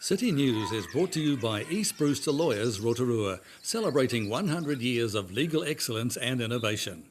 City News is brought to you by East Brewster Lawyers Rotorua, celebrating 100 years of legal excellence and innovation.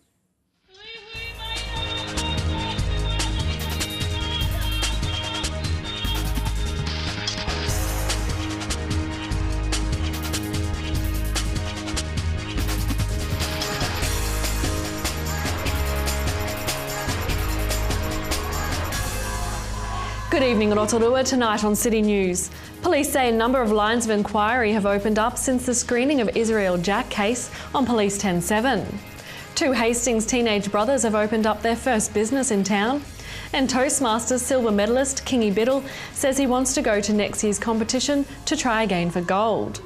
Good evening, Rotorua. Tonight on City News. Police say a number of lines of inquiry have opened up since the screening of Israel Jack case on Police 10-7. Two Hastings teenage brothers have opened up their first business in town. And Toastmasters silver medalist Kingy Biddle says he wants to go to next year's competition to try again for gold.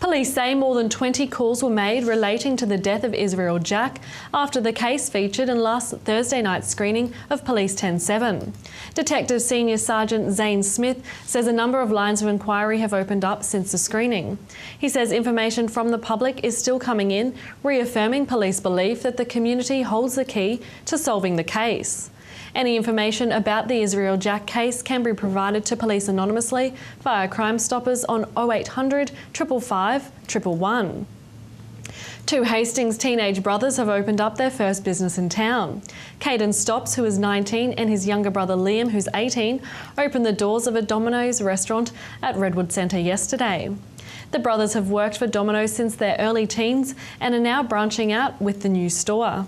Police say more than 20 calls were made relating to the death of Israel Jack after the case featured in last Thursday night's screening of Police 10-7. Detective Senior Sergeant Zane Smith says a number of lines of inquiry have opened up since the screening. He says information from the public is still coming in, reaffirming police belief that the community holds the key to solving the case. Any information about the Israel Jack case can be provided to police anonymously via Crime Stoppers on 0800 555 111. Two Hastings teenage brothers have opened up their first business in town. Caden Stopps, who is 19, and his younger brother Liam, who's 18, opened the doors of a Domino's restaurant at Redwood Centre yesterday. The brothers have worked for Domino's since their early teens and are now branching out with the new store.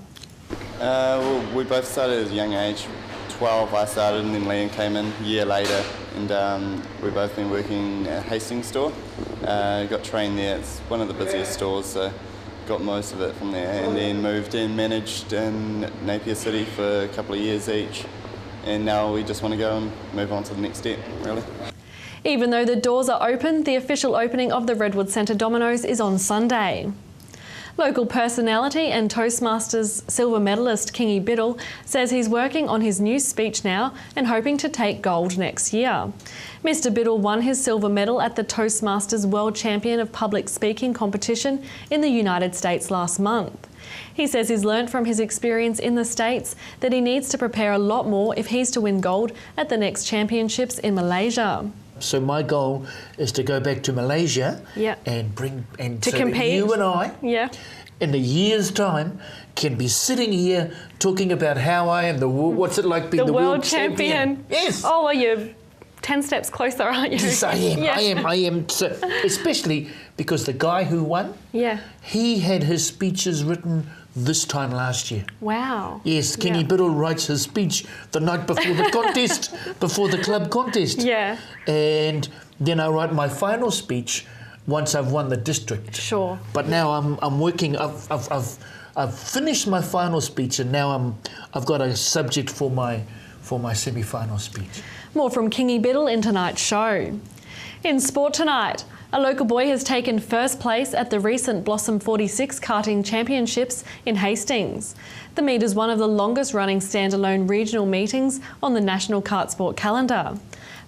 Well, we both started at a young age. 12 I started, and then Liam came in a year later, and we've both been working at Hastings store. Got trained there. It's one of the busiest stores, so got most of it from there, and then moved in, managed in Napier City for a couple of years each, and now we just want to go and move on to the next step, really. Even though the doors are open, the official opening of the Redwood Centre Domino's is on Sunday. Local personality and Toastmasters silver medalist Kingy Biddle says he's working on his new speech now and hoping to take gold next year. Mr Biddle won his silver medal at the Toastmasters World Champion of Public Speaking competition in the United States last month. He says he's learnt from his experience in the States that he needs to prepare a lot more if he's to win gold at the next championships in Malaysia. So my goal is to go back to Malaysia and to compete. You and I, in a year's time, can be sitting here talking about how I am what's it like being the world champion. Yes. Oh, well, you're 10 steps closer, aren't you? Yes, I am. I am. So, especially because the guy who won, he had his speeches written this time last year. Wow. Yes, Kingy Biddle writes his speech the night before the contest, before the club contest. Yeah. And then I write my final speech once I've won the district. Sure. But now I'm working. I've finished my final speech, and now I've got a subject for my semi-final speech. More from Kingy Biddle in tonight's show. In sport tonight, a local boy has taken first place at the recent Blossom 46 karting championships in Hastings. The meet is one of the longest running standalone regional meetings on the national kart sport calendar.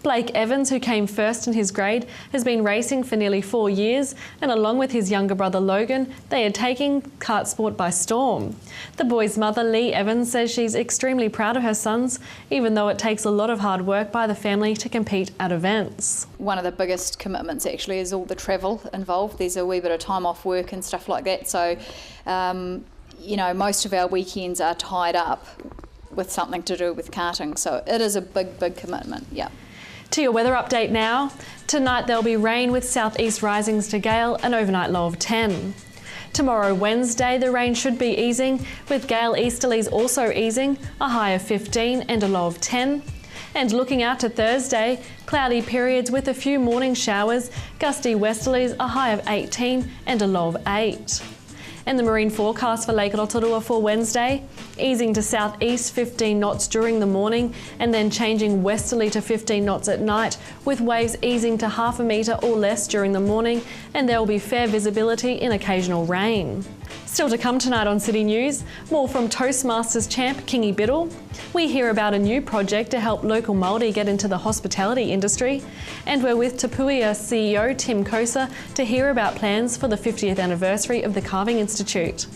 Blake Evans, who came first in his grade, has been racing for nearly 4 years, and along with his younger brother Logan, they are taking kart sport by storm. The boy's mother, Lee Evans, says she's extremely proud of her sons, even though it takes a lot of hard work by the family to compete at events. One of the biggest commitments actually is all the travel involved. There's a wee bit of time off work and stuff like that, so you know, most of our weekends are tied up with something to do with karting, so it is a big commitment, To your weather update now. Tonight there'll be rain with southeast risings to gale, an overnight low of 10. Tomorrow, Wednesday, the rain should be easing, with gale easterlies also easing, a high of 15 and a low of 10. And looking out to Thursday, cloudy periods with a few morning showers, gusty westerlies, a high of 18 and a low of 8. And the marine forecast for Lake Rotorua for Wednesday, easing to southeast 15 knots during the morning and then changing westerly to 15 knots at night, with waves easing to half a metre or less during the morning, and there will be fair visibility in occasional rain. Still to come tonight on City News, more from Toastmasters champ Kingy Biddle. We hear about a new project to help local Māori get into the hospitality industry, and we're with Tapuia CEO Tim Kosa to hear about plans for the 50th anniversary of the Carving Institute.